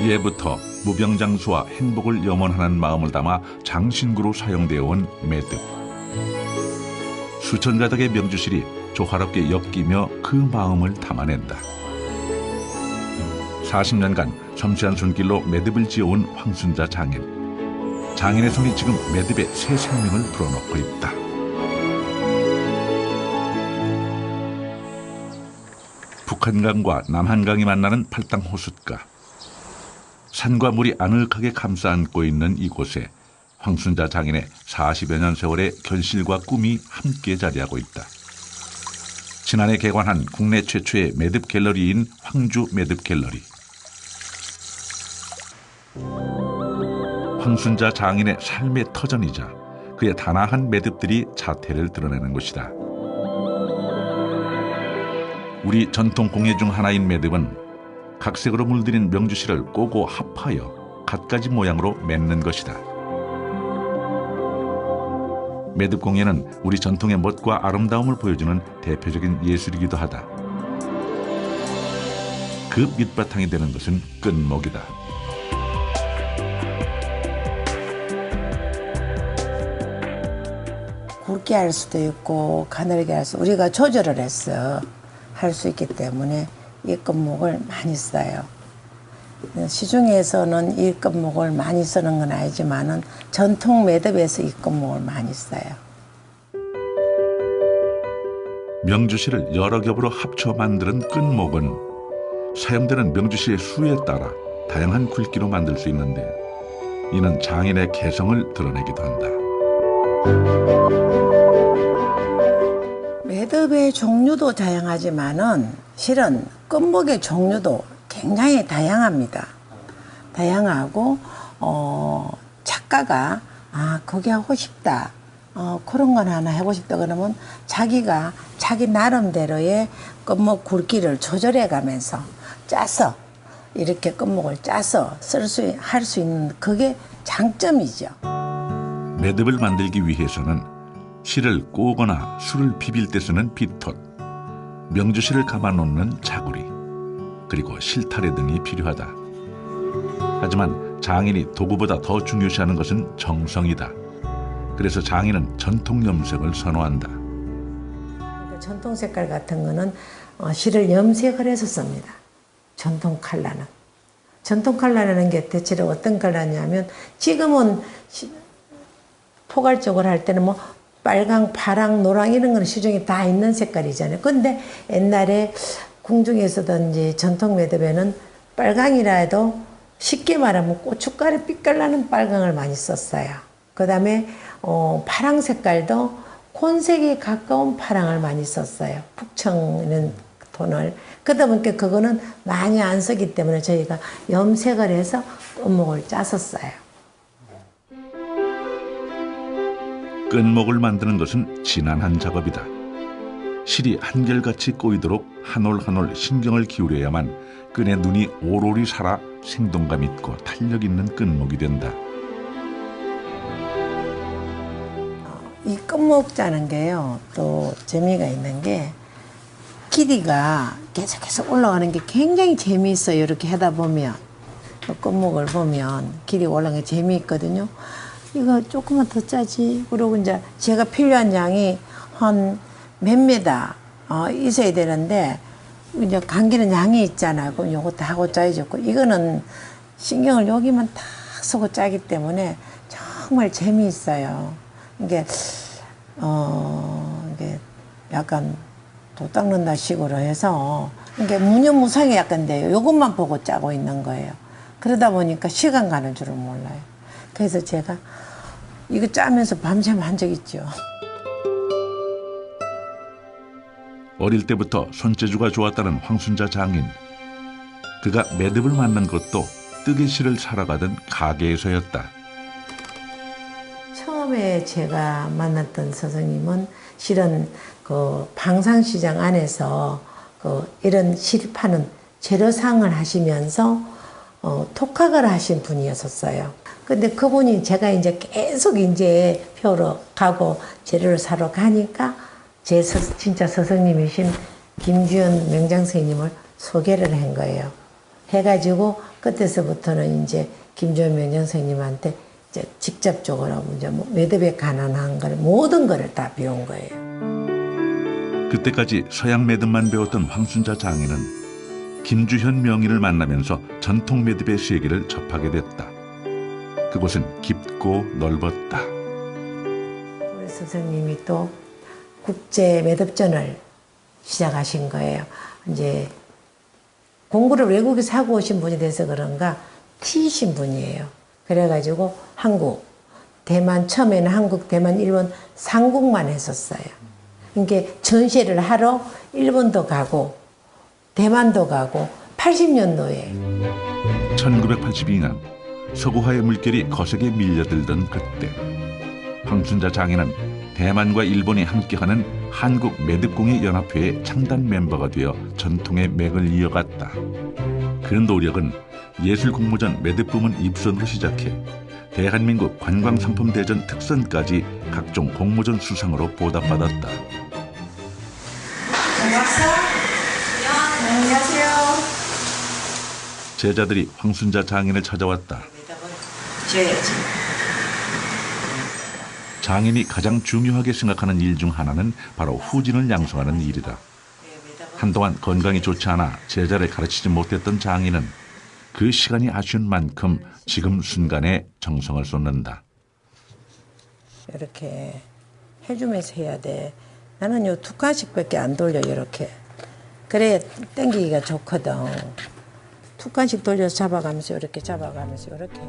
예부터 무병장수와 행복을 염원하는 마음을 담아 장신구로 사용되어 온 매듭. 수천 가닥의 명주실이 조화롭게 엮이며 그 마음을 담아낸다. 40년간 섬세한 손길로 매듭을 지어온 황순자 장인. 장인의 손이 지금 매듭에 새 생명을 불어넣고 있다. 북한강과 남한강이 만나는 팔당 호숫가. 산과 물이 아늑하게 감싸 안고 있는 이곳에 황순자 장인의 40여 년 세월의 결실과 꿈이 함께 자리하고 있다. 지난해 개관한 국내 최초의 매듭 갤러리인 황주 매듭 갤러리. 황순자 장인의 삶의 터전이자 그의 단아한 매듭들이 자태를 드러내는 곳이다. 우리 전통 공예 중 하나인 매듭은 각색으로 물들인 명주실을 꼬고 합하여 갖가지 모양으로 맺는 것이다. 매듭 공예는 우리 전통의 멋과 아름다움을 보여주는 대표적인 예술이기도 하다. 그 밑바탕이 되는 것은 끈목이다. 굵게 할 수도 있고 가늘게 할 수, 우리가 조절을 해서 할 수 있기 때문에 이 끈목을 많이 써요. 시중에서는 이 끈목을 많이 쓰는 건 아니지만은 전통 매듭에서 이 끈목을 많이 써요. 명주실을 여러 겹으로 합쳐 만드는 끈목은 사용되는 명주실의 수에 따라 다양한 굵기로 만들 수 있는데 이는 장인의 개성을 드러내기도 한다. 매듭의 종류도 다양하지만은 실은 끈목의 종류도 굉장히 다양합니다. 다양하고 작가가 그게 하고 싶다, 그런 건 하나 해보고 싶다 그러면 자기가 자기 나름대로의 끈목 굵기를 조절해 가면서 짜서 이렇게 끈목을 짜서 할 수 있는 그게 장점이죠. 매듭을 만들기 위해서는 실을 꼬거나 술을 비빌 때 쓰는 빗톳, 명주실을 감아놓는 자구리, 그리고 실타래 등이 필요하다. 하지만 장인이 도구보다 더 중요시하는 것은 정성이다. 그래서 장인은 전통 염색을 선호한다. 전통 색깔 같은 거는 실을 염색을 해서 씁니다. 전통 컬러는. 전통 컬러라는 게 대체로 어떤 컬러냐면 지금은 포괄적으로 할 때는 뭐 빨강, 파랑, 노랑 이런 거는 시중에 다 있는 색깔이잖아요. 근데 옛날에 궁중에서든지 전통 매듭에는 빨강이라 해도 쉽게 말하면 고춧가루 빛깔 나는 빨강을 많이 썼어요. 그 다음에 파랑 색깔도 콘색에 가까운 파랑을 많이 썼어요. 북청이는 톤을. 그러다 보니까 그거는 많이 안 쓰기 때문에 저희가 염색을 해서 끈목을 짜서 써요. 끈목을 만드는 것은 지난한 작업이다. 실이 한결같이 꼬이도록 한 올 한 올 신경을 기울여야만 끈의 눈이 오롯이 살아 생동감 있고 탄력 있는 끈목이 된다. 이 끈목 짜는 게요, 또 재미가 있는 게 길이가 계속해서 올라가는 게 굉장히 재미있어요. 이렇게 하다 보면 끈목을 보면 길이 올라가는 게 재미있거든요. 이거 조금만 더 짜지. 그리고 이제 제가 필요한 양이 한 몇 메다 있어야 되는데 이제 감기는 양이 있잖아요. 그럼 요것도 하고 짜야죠. 이거는 신경을 여기만 탁 쓰고 짜기 때문에 정말 재미있어요. 이게 이게 약간 도 닦는다 식으로 해서 이게 무념무상이 약간 돼요. 요것만 보고 짜고 있는 거예요. 그러다 보니까 시간 가는 줄은 몰라요. 그래서 제가 이거 짜면서 밤샘 한 적 있죠. 어릴 때부터 손재주가 좋았다는 황순자 장인. 그가 매듭을 만난 것도 뜨개실을 사러 가던 가게에서였다. 처음에 제가 만났던 선생님은 실은 그 방산시장 안에서 이런 실 파는 재료상을 하시면서 톡학을 하신 분이었었어요. 근데 그분이 제가 이제 계속 이제 표로 가고 재료를 사러 가니까 진짜 스승님이신 김주연 명장 선생님을 소개를 한 거예요. 해가지고 그때서부터는 이제 김조면 선생님한테 이제 직접적으로 이제 뭐 매듭에 관한 걸 모든 거를 다 배운 거예요. 그때까지 서양 매듭만 배웠던 황순자 장인은 김주현 명인을 만나면서 전통 매듭의 세계를 접하게 됐다. 그곳은 깊고 넓었다. 우리 스승님이 또 국제 매듭전을 시작하신 거예요. 이제 공부를 외국에서 하고 오신 분이 돼서 그런가 T이신 분이에요. 그래가지고 한국, 대만, 처음에는 한국, 대만, 일본 3국만 했었어요. 그러니까 전시를 하러 일본도 가고 대만도 가고 80년도에 1982년 서구화의 물결이 거세게 밀려들던 그때 황순자 장인은 대만과 일본이 함께하는 한국 매듭공예 연합회의 창단 멤버가 되어 전통의 맥을 이어갔다. 그 노력은 예술공모전 매듭부문 입선으로 시작해 대한민국 관광상품대전 특선까지 각종 공모전 수상으로 보답받았다. 안녕하세요. 제자들이 황순자 장인을 찾아왔다. 줘야지. 장인이 가장 중요하게 생각하는 일 중 하나는 바로 후진을 양성하는 일이다. 한동안 건강이 좋지 않아 제자를 가르치지 못했던 장인은 그 시간이 아쉬운 만큼 지금 순간에 정성을 쏟는다. 이렇게 해주면서 해야 돼. 나는 요 2칸씩밖에 안 돌려 이렇게. 그래 당기기가 좋거든. 2칸씩 돌려서 잡아가면서 이렇게 잡아가면서 이렇게 해.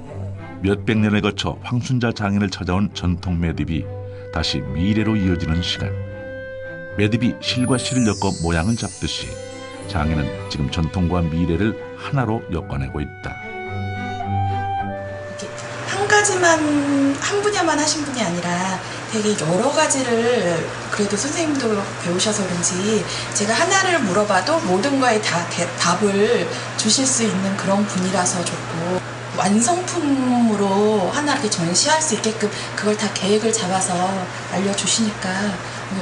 몇백 년을 거쳐 황순자 장인을 찾아온 전통 매듭이 다시 미래로 이어지는 시간. 매듭이 실과 실을 엮어 모양을 잡듯이 장인은 지금 전통과 미래를 하나로 엮어내고 있다. 이렇게 한 가지만 한 분야만 하신 분이 아니라 되게 여러 가지를 그래도 선생님도 배우셔서 그런지 제가 하나를 물어봐도 모든 거에 다 답을 주실 수 있는 그런 분이라서 좋고 완성품으로 하나 이렇게 전시할 수 있게끔 그걸 다 계획을 잡아서 알려주시니까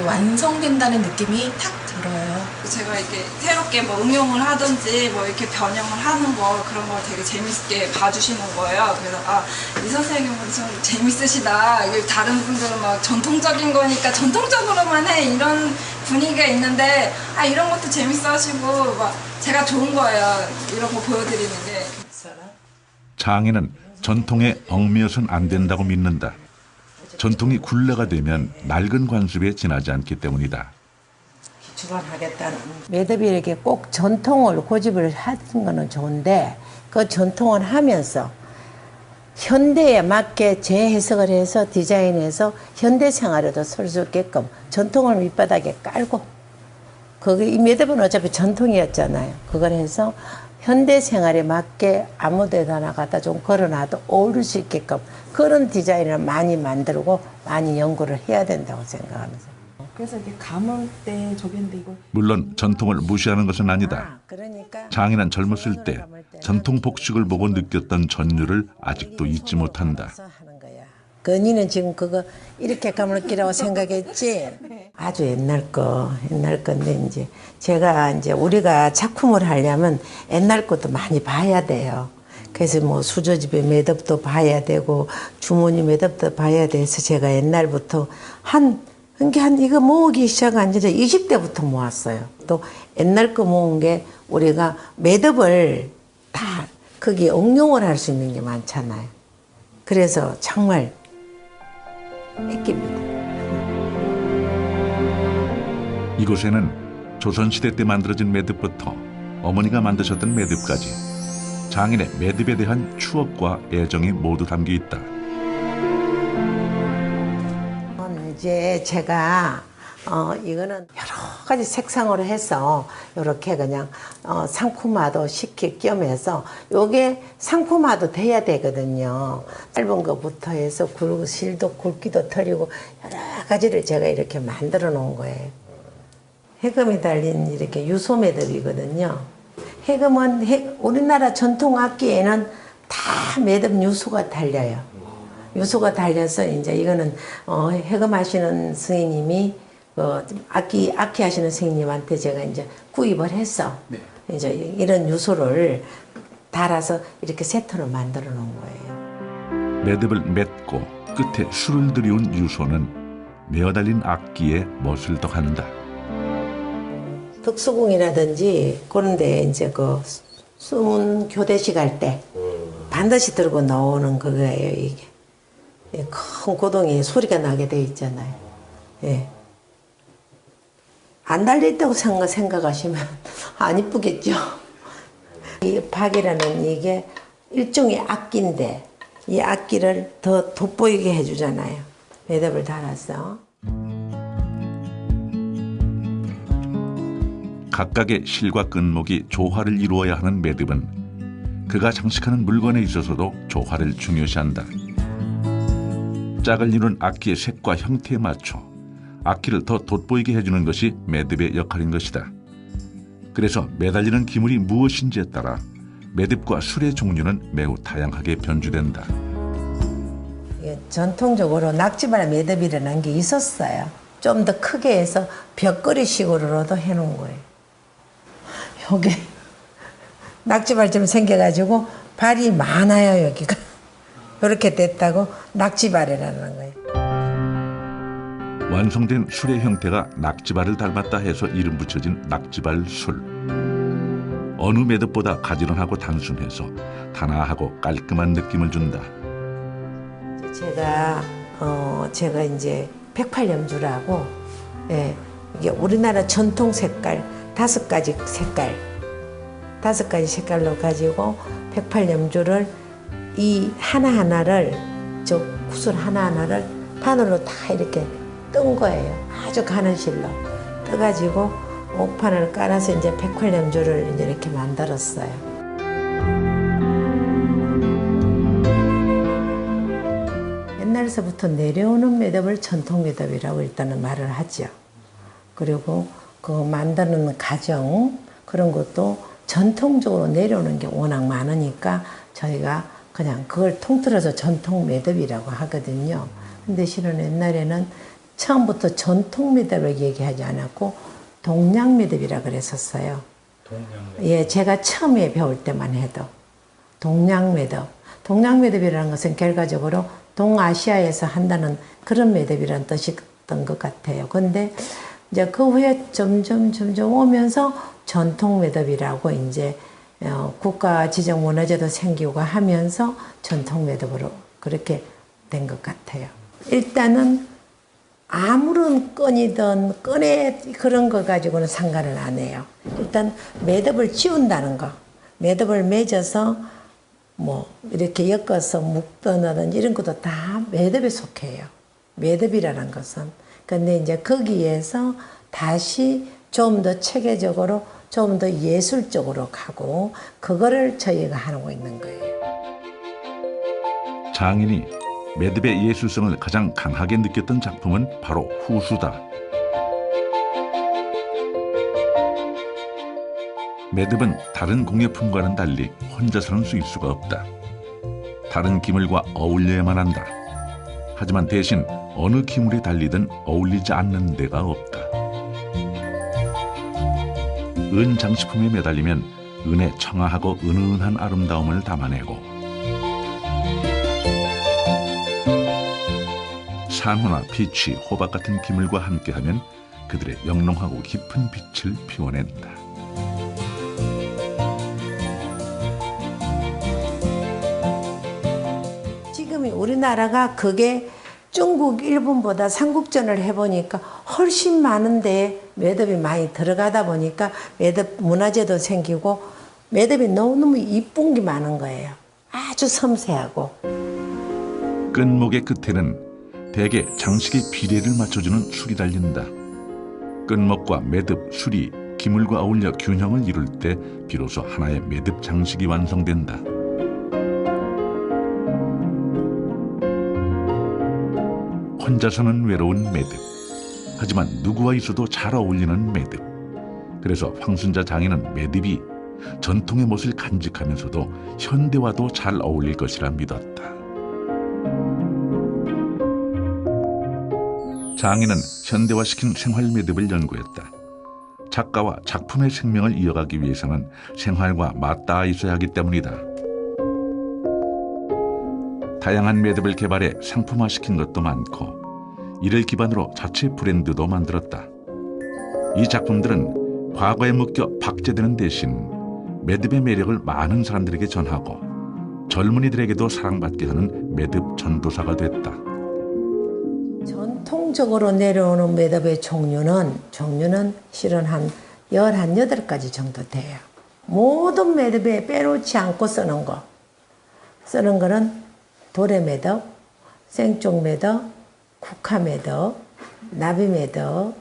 완성된다는 느낌이 탁 들어요. 제가 이렇게 새롭게 뭐 응용을 하든지 뭐 이렇게 변형을 하는 거 그런 걸 되게 재밌게 봐주시는 거예요. 그래서 아, 이 선생님은 좀 재밌으시다. 이게 다른 분들은 막 전통적인 거니까 전통적으로만 해 이런 분위기가 있는데 아 이런 것도 재밌어 하시고 막 제가 좋은 거예요. 이런 거 보여드리는 게. 장인은 전통에 얽매여선 안 된다고 믿는다. 전통이 굴레가 되면 낡은 관습에 지나지 않기 때문이다. 주관하겠다는 매듭이 이렇게 꼭 전통을 고집을 하는 거는 좋은데 그 전통을 하면서 현대에 맞게 재해석을 해서 디자인해서 현대 생활에도 쓸 수 있게끔 전통을 밑바닥에 깔고 거기 이 매듭은 어차피 전통이었잖아요. 그걸 해서 현대 생활에 맞게 아무 데다나 갖다 좀 걸어놔도 어울릴 수 있게끔 그런 디자인을 많이 만들고 많이 연구를 해야 된다고 생각합니다. 그래서 이렇게 감을 때 저기인데 이걸 물론 전통을 무시하는 것은 아니다. 그러니까 장인은 젊었을 때 전통 복식을 보고 느꼈던 전율을 아직도 잊지 못한다. 그 니는 지금 그거 이렇게 감을 끼라고 생각했지? 아주 옛날 건데 이제 제가 이제 우리가 작품을 하려면 옛날 것도 많이 봐야 돼요. 그래서 뭐 수저집의 매듭도 봐야 되고 주머니 매듭도 봐야 돼서 제가 옛날부터 그러니까 이거 모으기 시작한 지 20대부터 모았어요. 또 옛날 거 모은 게 우리가 매듭을 다 거기에 응용을 할 수 있는 게 많잖아요. 그래서 정말 아낍니다. 이곳에는 조선시대 때 만들어진 매듭부터 어머니가 만드셨던 매듭까지 장인의 매듭에 대한 추억과 애정이 모두 담겨 있다. 이제 제가 이거는 여러 가지 색상으로 해서 이렇게 그냥 상품화도 시킬 겸해서 요게 상품화도 돼야 되거든요. 짧은 거부터 해서 실도 굵기도 틀리고 여러 가지를 제가 이렇게 만들어 놓은 거예요. 해금이 달린 이렇게 유소 매듭이거든요. 해금은 우리나라 전통 악기에는 다 매듭 유소가 달려요. 유소가 달려서 이제 이거는 해금하시는 스님이 악기 하시는 스님한테 제가 이제 구입을 해서 이제 이런 유소를 달아서 이렇게 세트로 만들어 놓은 거예요. 매듭을 맺고 끝에 술을 들이운 유소는 메어달린 악기에 멋을 더한다. 덕수궁이라든지 그런데 이제 그 수문 교대식 할 때 반드시 들고 나오는 그거예요, 이게. 예, 큰 고동이 소리가 나게 돼 있잖아요. 예. 안 달려있다고 생각하시면 안 이쁘겠죠. 이 박이라는 이게 일종의 악기인데 이 악기를 더 돋보이게 해주잖아요. 매듭을 달아서. 각각의 실과 끝목이 조화를 이루어야 하는 매듭은 그가 장식하는 물건에 있어서도 조화를 중요시한다. 짝을 이룬 악기의 색과 형태에 맞춰 악기를 더 돋보이게 해주는 것이 매듭의 역할인 것이다. 그래서 매달리는 기물이 무엇인지에 따라 매듭과 술의 종류는 매우 다양하게 변주된다. 전통적으로 낙지발 매듭이라는 게 있었어요. 좀 더 크게 해서 벽걸이식으로도 해놓은 거예요. 여기 낙지발처럼 생겨가지고 발이 많아요, 여기가. 이렇게 됐다고 낙지발이라는 거예요. 완성된 술의 형태가 낙지발을 닮았다 해서 이름 붙여진 낙지발 술. 어느 매듭보다 가지런하고 단순해서 단아하고 깔끔한 느낌을 준다. 제가 이제 108염주라고, 예, 이게 우리나라 전통 색깔, 5가지 색깔로 가지고 108염주를 이 하나하나를, 저 구슬 하나하나를 판으로 다 이렇게 뜬 거예요. 아주 가는 실로 떠가지고 옥판을 깔아서 이제 108염주를 이제 이렇게 만들었어요. 옛날서부터 내려오는 매듭을 전통 매듭이라고 일단은 말을 하죠. 그리고 그 만드는 과정 그런 것도 전통적으로 내려오는 게 워낙 많으니까 저희가 그냥 그걸 통틀어서 전통 매듭이라고 하거든요. 근데 실은 옛날에는 처음부터 전통 매듭을 얘기하지 않았고 동양 매듭이라 그랬었어요. 예, 제가 처음에 배울 때만 해도 동양 매듭. 동양 매듭이라는 것은 결과적으로 동아시아에서 한다는 그런 매듭이라는 뜻이었던 것 같아요. 근데 이제 그 후에 점점 오면서 전통 매듭이라고 이제 국가 지정 문화재도 생기고 하면서 전통 매듭으로 그렇게 된 것 같아요. 일단은 아무런 끈이든 그런 거 가지고는 상관을 안 해요. 일단 매듭을 씌운다는 거, 매듭을 맺어서 뭐 이렇게 엮어서 묶거나 이런 것도 다 매듭에 속해요. 매듭이라는 것은. 근데 이제 거기에서 다시 좀 더 체계적으로 좀 더 예술적으로 가고 그거를 저희가 하고 있는 거예요. 장인이 매듭의 예술성을 가장 강하게 느꼈던 작품은 바로 후수다. 매듭은 다른 공예품과는 달리 혼자서는 쓰일 수가 없다. 다른 기물과 어울려야만 한다. 하지만 대신 어느 기물에 달리든 어울리지 않는 데가 없다. 은 장식품에 매달리면 은의 청아하고 은은한 아름다움을 담아내고 산호나 피치, 호박 같은 기물과 함께하면 그들의 영롱하고 깊은 빛을 피워낸다. 지금 우리나라가 그게 중국, 일본보다 삼국전을 해보니까 훨씬 많은데 매듭이 많이 들어가다 보니까 매듭 문화재도 생기고 매듭이 너무너무 이쁜 게 많은 거예요. 아주 섬세하고. 끝목의 끝에는 대개 장식의 비례를 맞춰주는 술이 달린다. 끝목과 매듭, 술이 기물과 어울려 균형을 이룰 때 비로소 하나의 매듭 장식이 완성된다. 혼자서는 외로운 매듭. 하지만 누구와 있어도 잘 어울리는 매듭. 그래서 황순자 장인은 매듭이 전통의 멋을 간직하면서도 현대와도 잘 어울릴 것이라 믿었다. 장인은 현대화시킨 생활 매듭을 연구했다. 작가와 작품의 생명을 이어가기 위해서는 생활과 맞닿아 있어야 하기 때문이다. 다양한 매듭을 개발해 상품화시킨 것도 많고 이를 기반으로 자체 브랜드도 만들었다. 이 작품들은 과거에 묶여 박제되는 대신 매듭의 매력을 많은 사람들에게 전하고 젊은이들에게도 사랑받게 하는 매듭 전도사가 됐다. 전통적으로 내려오는 매듭의 종류는 실은 한 18가지 정도 돼요. 모든 매듭에 빼놓지 않고 쓰는 거는 도래 매듭, 생쪽 매듭, 국화 매듭, 나비 매듭,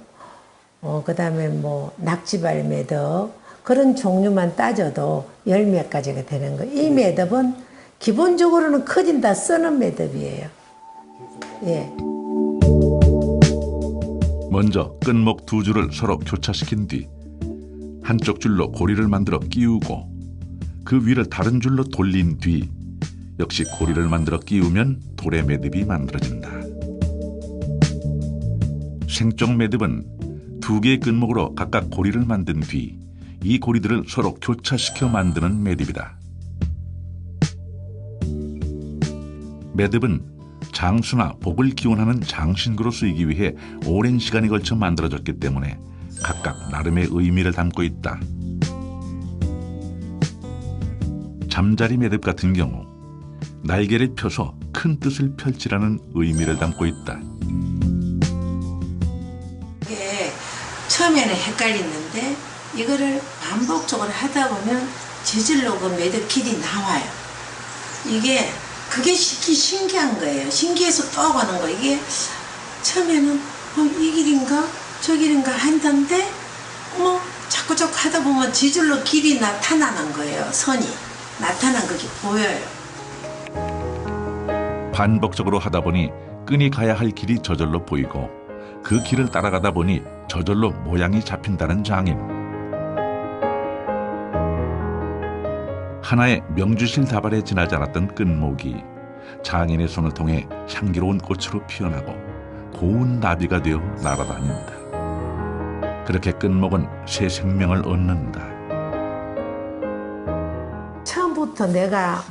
그다음에 뭐 낙지발 매듭, 그런 종류만 따져도 10몇 가지가 되는 거예요. 이 매듭은 기본적으로는 커진다 쓰는 매듭이에요. 예. 먼저 끈목 두 줄을 서로 교차시킨 뒤 한쪽 줄로 고리를 만들어 끼우고 그 위를 다른 줄로 돌린 뒤 역시 고리를 만들어 끼우면 도래 매듭이 만들어진다. 생쪽 매듭은 두 개의 끈목으로 각각 고리를 만든 뒤 이 고리들을 서로 교차시켜 만드는 매듭이다. 매듭은 장수나 복을 기원하는 장신구로 쓰이기 위해 오랜 시간이 걸쳐 만들어졌기 때문에 각각 나름의 의미를 담고 있다. 잠자리 매듭 같은 경우 날개를 펴서 큰 뜻을 펼치라는 의미를 담고 있다. 이게 처음에는 헷갈리는데 이거를 반복적으로 하다 보면 저절로 그 매듭 길이 나와요. 그게 신기한 거예요. 신기해서 또 가는 거. 이게 처음에는 이 길인가 저 길인가 한다는데 자꾸 하다 보면 저절로 길이 나타나는 거예요. 선이 나타난 그게 보여요. 반복적으로 하다 보니 끈이 가야 할 길이 저절로 보이고 그 길을 따라가다 보니 저절로 모양이 잡힌다는 장인. 하나의 명주실 다발에 지나지 않았던 끈목이 장인의 손을 통해 향기로운 꽃으로 피어나고 고운 나비가 되어 날아다닌다. 그렇게 끈목은 새 생명을 얻는다. 처음부터 내가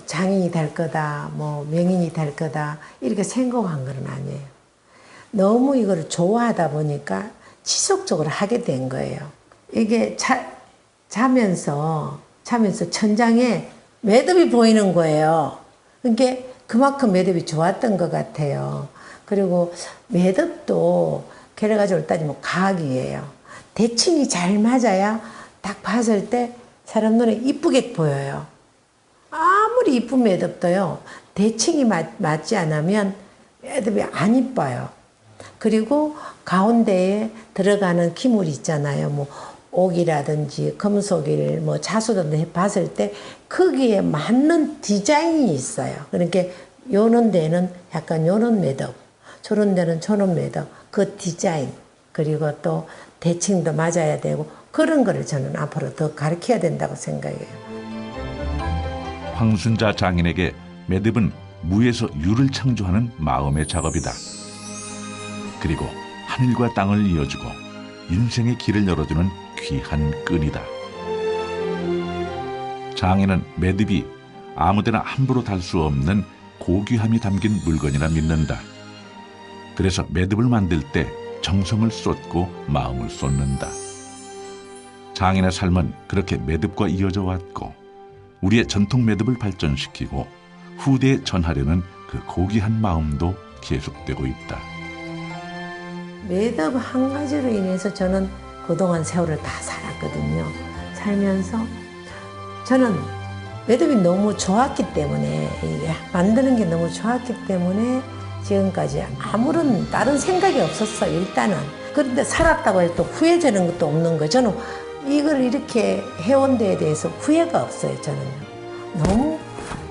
장인이 될 거다, 명인이 될 거다 이렇게 생각한 건 아니에요. 너무 이걸 좋아하다 보니까 지속적으로 하게 된 거예요. 이게 자면서 천장에 매듭이 보이는 거예요. 그러니까 그만큼 매듭이 좋았던 것 같아요. 그리고 매듭도 여러 가지로 따지면 과학이에요. 대칭이 잘 맞아야 딱 봤을 때 사람 눈에 이쁘게 보여요. 아무리 이쁜 매듭도요, 대칭이 맞지 않으면 매듭이 안 이뻐요. 그리고 가운데에 들어가는 기물 있잖아요. 옥이라든지 금속일, 자수든 봤을 때 거기에 맞는 디자인이 있어요. 그러니까 요런 데는 약간 요런 매듭, 저런 데는 저런 매듭, 그 디자인, 그리고 또 대칭도 맞아야 되고 그런 거를 저는 앞으로 더 가르쳐야 된다고 생각해요. 황순자 장인에게 매듭은 무에서 유를 창조하는 마음의 작업이다. 그리고 하늘과 땅을 이어주고 인생의 길을 열어주는 귀한 끈이다. 장인은 매듭이 아무데나 함부로 달 수 없는 고귀함이 담긴 물건이라 믿는다. 그래서 매듭을 만들 때 정성을 쏟고 마음을 쏟는다. 장인의 삶은 그렇게 매듭과 이어져 왔고 우리의 전통 매듭을 발전시키고 후대에 전하려는 그 고귀한 마음도 계속되고 있다. 매듭 한 가지로 인해서 저는 그동안 세월을 다 살았거든요. 살면서 저는 매듭이 너무 좋았기 때문에, 이게 만드는 게 너무 좋았기 때문에 지금까지 아무런 다른 생각이 없었어요, 일단은. 그런데 살았다고 해도 후회되는 것도 없는 거예요. 저는 이걸 이렇게 해온 데에 대해서 후회가 없어요, 저는요. 너무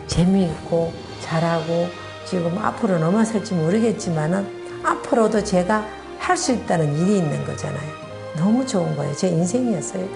재미있고 잘하고 지금 앞으로는 얼마나 살지 모르겠지만은 앞으로도 제가 할 수 있다는 일이 있는 거잖아요. 너무 좋은 거예요. 제 인생이었어요.